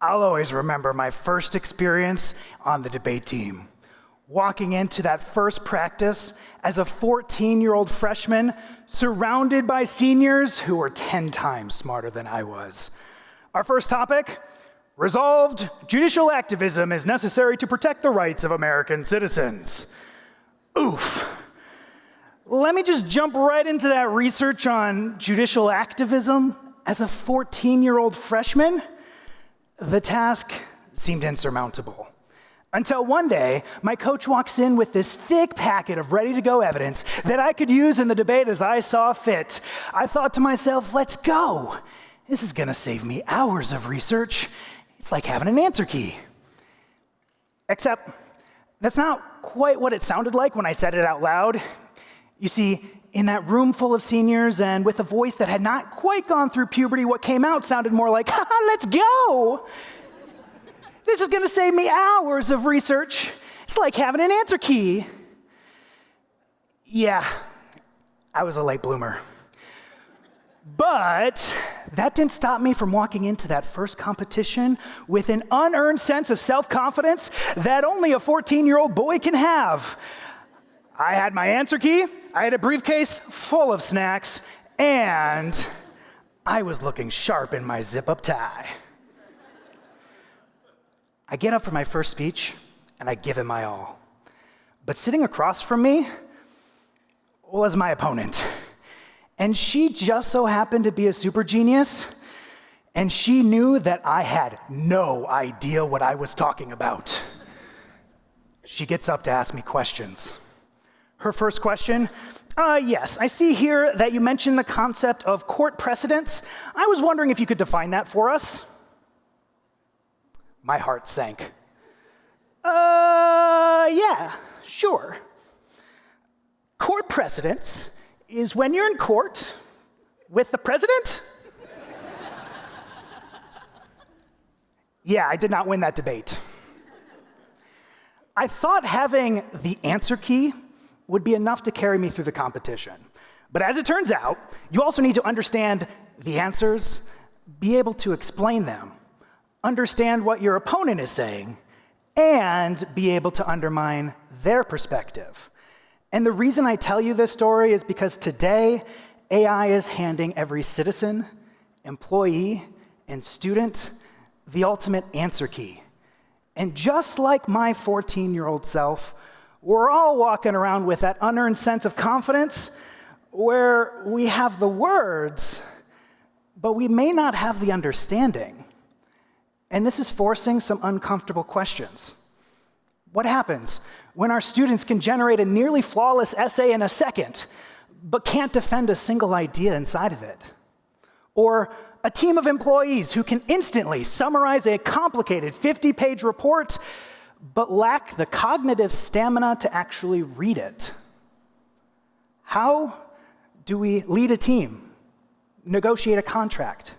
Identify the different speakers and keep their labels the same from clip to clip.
Speaker 1: I'll always remember my first experience on the debate team. Walking into that first practice as a 14-year-old freshman, surrounded by seniors who were 10 times smarter than I was. Our first topic, resolved, judicial activism is necessary to protect the rights of American citizens. Oof. Let me just jump right into that research on judicial activism as a 14-year-old freshman. The task seemed insurmountable. Until one day, my coach walks in with this thick packet of ready-to-go evidence that I could use in the debate as I saw fit. I thought to myself, let's go. This is gonna save me hours of research. It's like having an answer key. Except, that's not quite what it sounded like when I said it out loud. You see, in that room full of seniors and with a voice that had not quite gone through puberty, what came out sounded more like, haha, let's go. This is gonna save me hours of research. It's like having an answer key. Yeah, I was a late bloomer. But that didn't stop me from walking into that first competition with an unearned sense of self-confidence that only a 14-year-old boy can have. I had my answer key, I had a briefcase full of snacks, and I was looking sharp in my zip-up tie. I get up for my first speech, and I give it my all. But sitting across from me was my opponent. And she just so happened to be a super genius, and she knew that I had no idea what I was talking about. She gets up to ask me questions. Her first question, yes, I see here that you mentioned the concept of court precedents. I was wondering if you could define that for us. My heart sank. Yeah, sure. Court precedents is when you're in court with the president? Yeah, I did not win that debate. I thought having the answer key would be enough to carry me through the competition. But as it turns out, you also need to understand the answers, be able to explain them, understand what your opponent is saying, and be able to undermine their perspective. And the reason I tell you this story is because today, AI is handing every citizen, employee, and student the ultimate answer key. And just like my 14-year-old self, we're all walking around with that unearned sense of confidence where we have the words, but we may not have the understanding. And this is forcing some uncomfortable questions. What happens when our students can generate a nearly flawless essay in a second, but can't defend a single idea inside of it? Or a team of employees who can instantly summarize a complicated 50-page report, but lack the cognitive stamina to actually read it? How do we lead a team, negotiate a contract,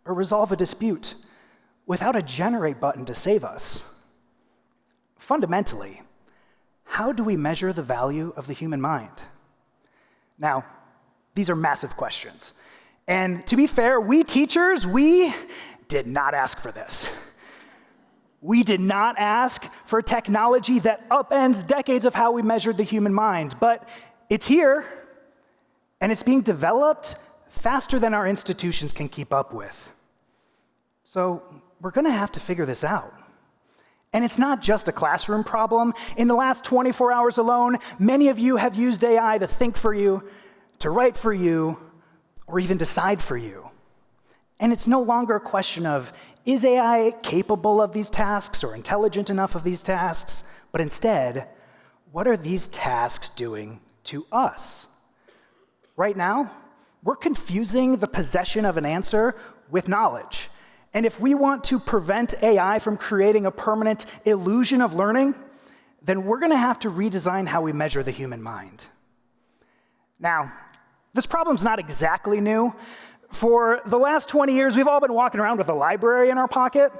Speaker 1: or resolve a dispute without a generate button to save us? Fundamentally, how do we measure the value of the human mind? Now, these are massive questions. And to be fair, we teachers, we did not ask for this. We did not ask for technology that upends decades of how we measured the human mind, but it's here, and it's being developed faster than our institutions can keep up with. So we're gonna have to figure this out. And it's not just a classroom problem. In the last 24 hours alone, many of you have used AI to think for you, to write for you, or even decide for you. And it's no longer a question of, is AI capable of these tasks or intelligent enough of these tasks? But instead, what are these tasks doing to us? Right now, we're confusing the possession of an answer with knowledge. And if we want to prevent AI from creating a permanent illusion of learning, then we're gonna have to redesign how we measure the human mind. Now, this problem's not exactly new. For the last 20 years, we've all been walking around with a library in our pocket.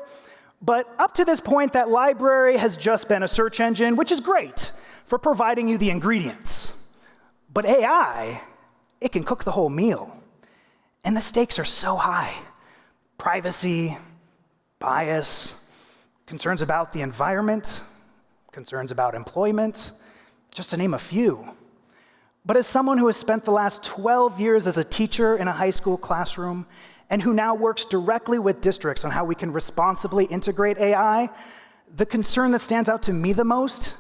Speaker 1: But up to this point, that library has just been a search engine, which is great for providing you the ingredients. But AI, it can cook the whole meal. And the stakes are so high. Privacy, bias, concerns about the environment, concerns about employment, just to name a few. But as someone who has spent the last 12 years as a teacher in a high school classroom and who now works directly with districts on how we can responsibly integrate AI, the concern that stands out to me the most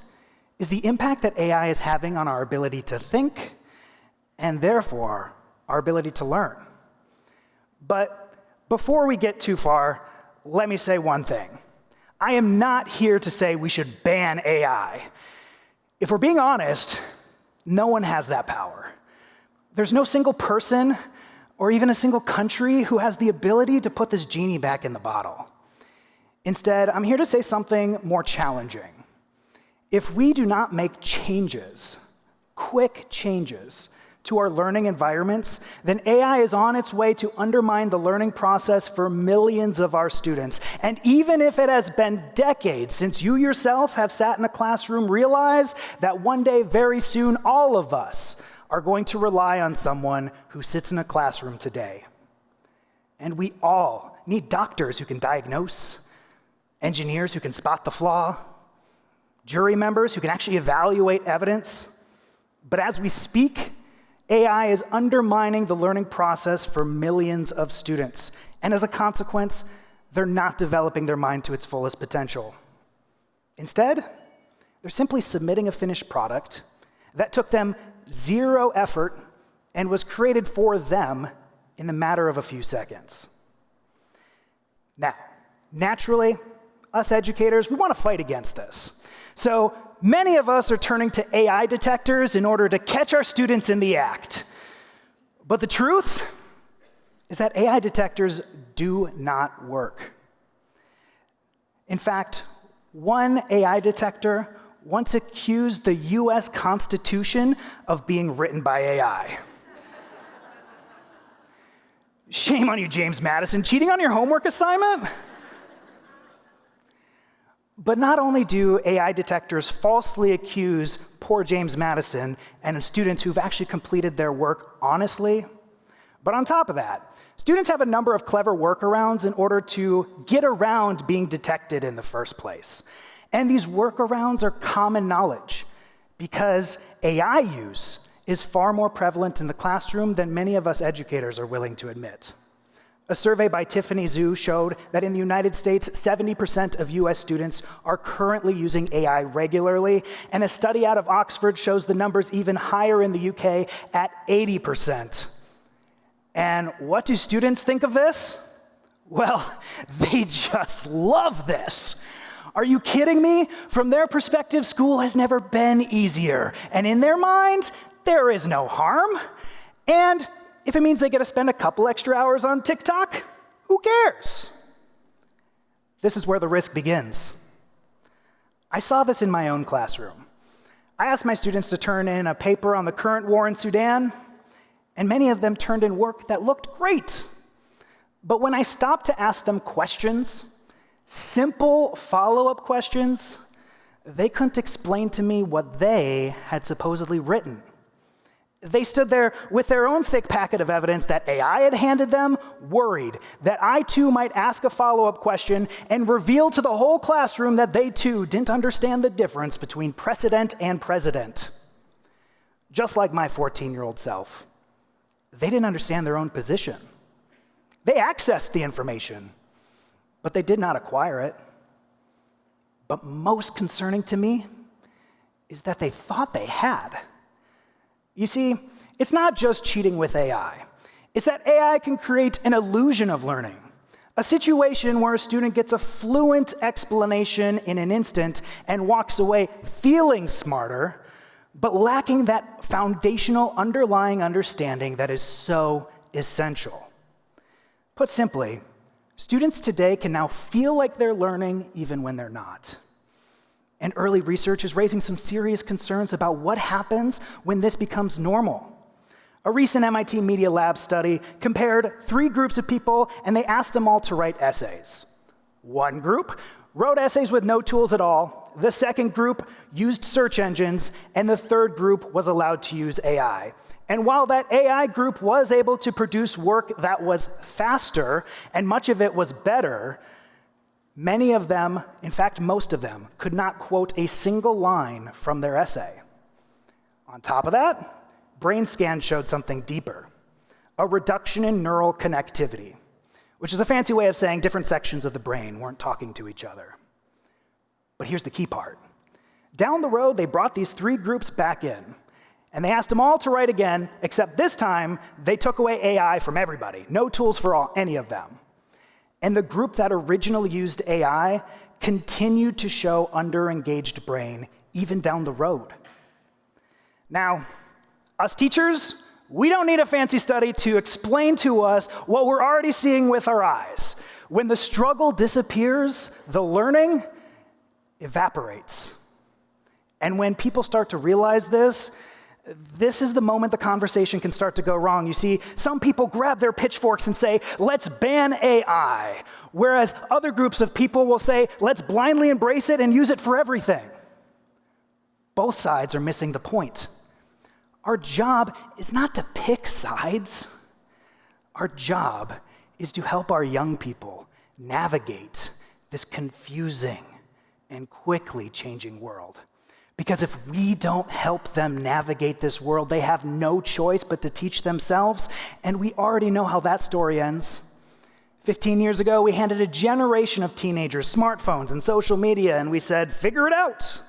Speaker 1: is the impact that AI is having on our ability to think and therefore our ability to learn. But before we get too far, let me say one thing. I am not here to say we should ban AI. If we're being honest, no one has that power. There's no single person or even a single country who has the ability to put this genie back in the bottle. Instead, I'm here to say something more challenging. If we do not make changes, quick changes, to our learning environments, then AI is on its way to undermine the learning process for millions of our students. And even if it has been decades since you yourself have sat in a classroom, realize that one day, very soon, all of us are going to rely on someone who sits in a classroom today. And we all need doctors who can diagnose, engineers who can spot the flaw, jury members who can actually evaluate evidence. But as we speak, AI is undermining the learning process for millions of students. And as a consequence, they're not developing their mind to its fullest potential. Instead, they're simply submitting a finished product that took them 0 effort and was created for them in the matter of a few seconds. Now, naturally, us educators, we want to fight against this. So many of us are turning to AI detectors in order to catch our students in the act. But the truth is that AI detectors do not work. In fact, one AI detector once accused the US Constitution of being written by AI. Shame on you, James Madison, cheating on your homework assignment? But not only do AI detectors falsely accuse poor James Madison and students who've actually completed their work honestly, but on top of that, students have a number of clever workarounds in order to get around being detected in the first place. And these workarounds are common knowledge because AI use is far more prevalent in the classroom than many of us educators are willing to admit. A survey by TEDxSioux showed that in the United States, 70% of US students are currently using AI regularly, and a study out of Oxford shows the numbers even higher in the UK at 80%. And what do students think of this? Well, they just love this. Are you kidding me? From their perspective, school has never been easier, and in their minds, there is no harm. And if it means they get to spend a couple extra hours on TikTok, who cares? This is where the risk begins. I saw this in my own classroom. I asked my students to turn in a paper on the current war in Sudan, and many of them turned in work that looked great. But when I stopped to ask them questions, simple follow-up questions, they couldn't explain to me what they had supposedly written. They stood there with their own thick packet of evidence that AI had handed them, worried that I too might ask a follow-up question and reveal to the whole classroom that they too didn't understand the difference between precedent and president. Just like my 14-year-old self, they didn't understand their own position. They accessed the information, but they did not acquire it. But most concerning to me is that they thought they had. You see, it's not just cheating with AI. It's that AI can create an illusion of learning, a situation where a student gets a fluent explanation in an instant and walks away feeling smarter, but lacking that foundational underlying understanding that is so essential. Put simply, students today can now feel like they're learning even when they're not. And early research is raising some serious concerns about what happens when this becomes normal. A recent MIT Media Lab study compared 3 groups of people, and they asked them all to write essays. One group wrote essays with no tools at all. The second group used search engines, and the third group was allowed to use AI. And while that AI group was able to produce work that was faster, and much of it was better, Many of them, in fact, most of them, could not quote a single line from their essay. On top of that, brain scans showed something deeper, a reduction in neural connectivity, which is a fancy way of saying different sections of the brain weren't talking to each other. But here's the key part. Down the road, they brought these 3 groups back in, and they asked them all to write again, except this time, they took away AI from everybody. No tools for any of them. And the group that originally used AI continued to show under-engaged brain even down the road. Now, us teachers, we don't need a fancy study to explain to us what we're already seeing with our eyes. When the struggle disappears, the learning evaporates. And when people start to realize this is the moment the conversation can start to go wrong. You see, some people grab their pitchforks and say, let's ban AI, whereas other groups of people will say, let's blindly embrace it and use it for everything. Both sides are missing the point. Our job is not to pick sides. Our job is to help our young people navigate this confusing and quickly changing world. Because if we don't help them navigate this world, they have no choice but to teach themselves, and we already know how that story ends. 15 years ago, we handed a generation of teenagers smartphones and social media, and we said, figure it out.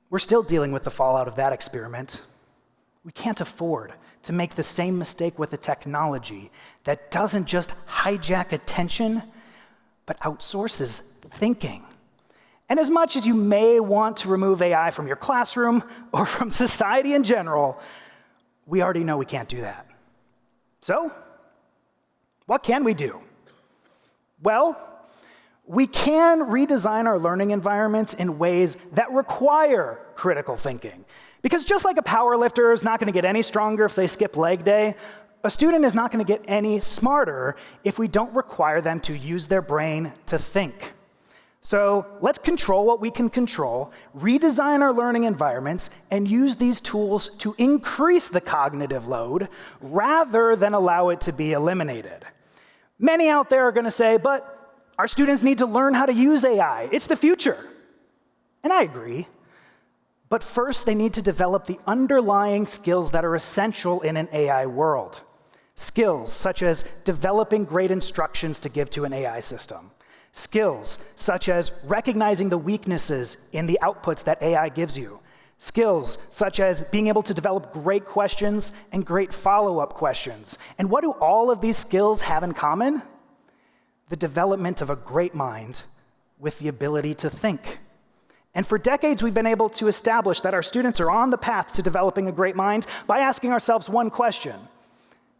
Speaker 1: We're still dealing with the fallout of that experiment. We can't afford to make the same mistake with a technology that doesn't just hijack attention, but outsources thinking. And as much as you may want to remove AI from your classroom or from society in general, we already know we can't do that. So, what can we do? Well, we can redesign our learning environments in ways that require critical thinking. Because just like a power lifter is not going to get any stronger if they skip leg day, a student is not going to get any smarter if we don't require them to use their brain to think. So let's control what we can control, redesign our learning environments, and use these tools to increase the cognitive load rather than allow it to be eliminated. Many out there are going to say, but our students need to learn how to use AI. It's the future. And I agree. But first, they need to develop the underlying skills that are essential in an AI world. Skills such as developing great instructions to give to an AI system. Skills such as recognizing the weaknesses in the outputs that AI gives you. Skills such as being able to develop great questions and great follow-up questions. And what do all of these skills have in common? The development of a great mind with the ability to think. And for decades, we've been able to establish that our students are on the path to developing a great mind by asking ourselves one question.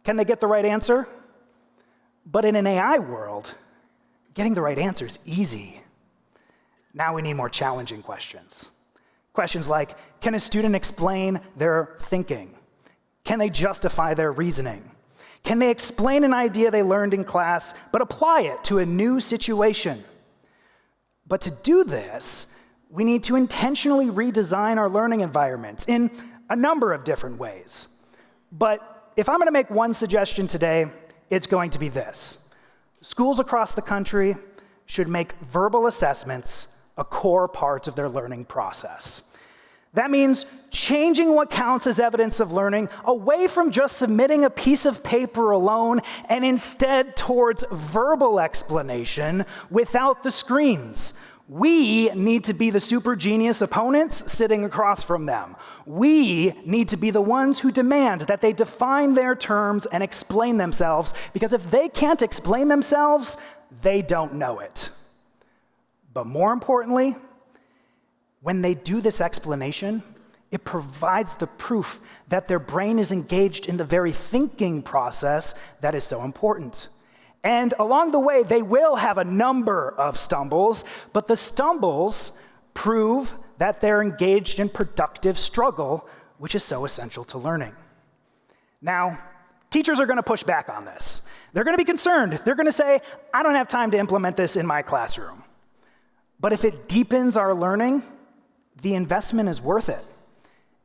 Speaker 1: Can they get the right answer? But in an AI world, getting the right answer is easy. Now we need more challenging questions. Questions like, can a student explain their thinking? Can they justify their reasoning? Can they explain an idea they learned in class, but apply it to a new situation? But to do this, we need to intentionally redesign our learning environments in a number of different ways. But if I'm going to make one suggestion today, it's going to be this. Schools across the country should make verbal assessments a core part of their learning process. That means changing what counts as evidence of learning away from just submitting a piece of paper alone and instead towards verbal explanation without the screens. We need to be the super genius opponents sitting across from them. We need to be the ones who demand that they define their terms and explain themselves, because if they can't explain themselves, they don't know it. But more importantly, when they do this explanation, it provides the proof that their brain is engaged in the very thinking process that is so important. And along the way, they will have a number of stumbles, but the stumbles prove that they're engaged in productive struggle, which is so essential to learning. Now, teachers are going to push back on this. They're going to be concerned. They're going to say, I don't have time to implement this in my classroom. But if it deepens our learning, the investment is worth it.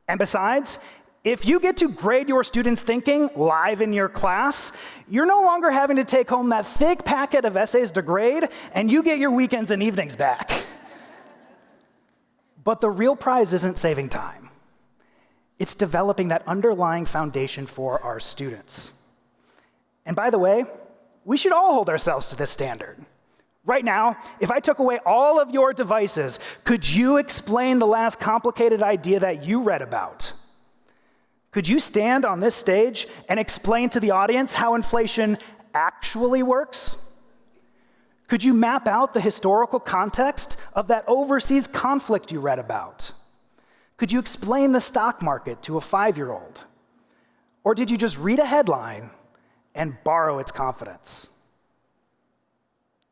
Speaker 1: And besides, If you get to grade your students' thinking live in your class, you're no longer having to take home that thick packet of essays to grade, and you get your weekends and evenings back. But the real prize isn't saving time. It's developing that underlying foundation for our students. And by the way, we should all hold ourselves to this standard. Right now, if I took away all of your devices, could you explain the last complicated idea that you read about? Could you stand on this stage and explain to the audience how inflation actually works? Could you map out the historical context of that overseas conflict you read about? Could you explain the stock market to a 5-year-old? Or did you just read a headline and borrow its confidence?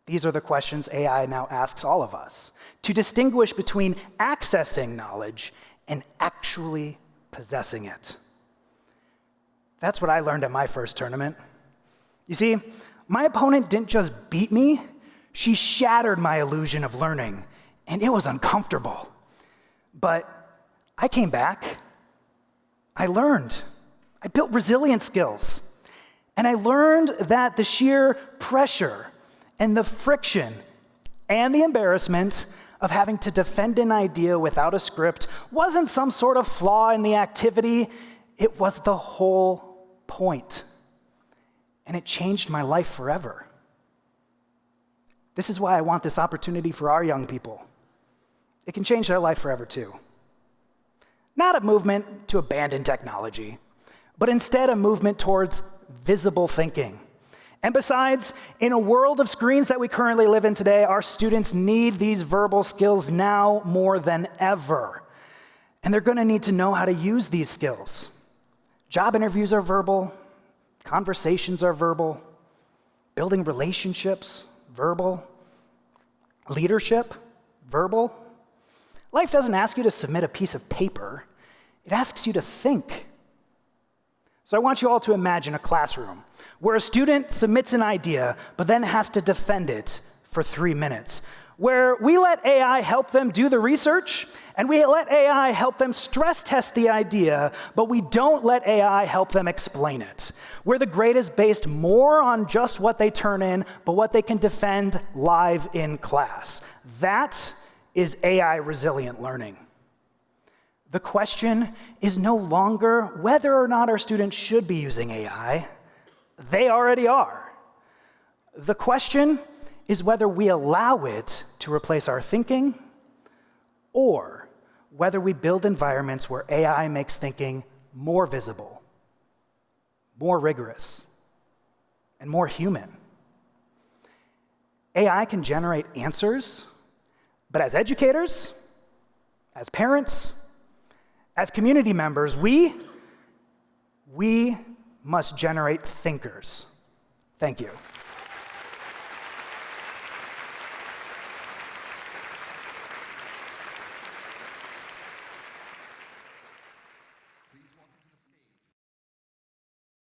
Speaker 1: These are the questions AI now asks all of us, to distinguish between accessing knowledge and actually possessing it. That's what I learned at my first tournament. You see, my opponent didn't just beat me, she shattered my illusion of learning, and it was uncomfortable. But I came back, I learned, I built resilient skills, and I learned that the sheer pressure and the friction and the embarrassment of having to defend an idea without a script wasn't some sort of flaw in the activity, it was the whole point. And it changed my life forever. This is why I want this opportunity for our young people. It can change their life forever too. Not a movement to abandon technology, but instead a movement towards visible thinking. And besides, in a world of screens that we currently live in today, our students need these verbal skills now more than ever. And they're going to need to know how to use these skills. Job interviews are verbal, conversations are verbal, building relationships, verbal, leadership, verbal. Life doesn't ask you to submit a piece of paper, it asks you to think. So I want you all to imagine a classroom where a student submits an idea, but then has to defend it for 3 minutes, where we let AI help them do the research, and we let AI help them stress test the idea, but we don't let AI help them explain it, where the grade is based more on just what they turn in, but what they can defend live in class. That is AI resilient learning. The question is no longer whether or not our students should be using AI. They already are. The question is whether we allow it to replace our thinking, or whether we build environments where AI makes thinking more visible, more rigorous, and more human. AI can generate answers, but as educators, as parents, as community members, we must generate thinkers. Thank you.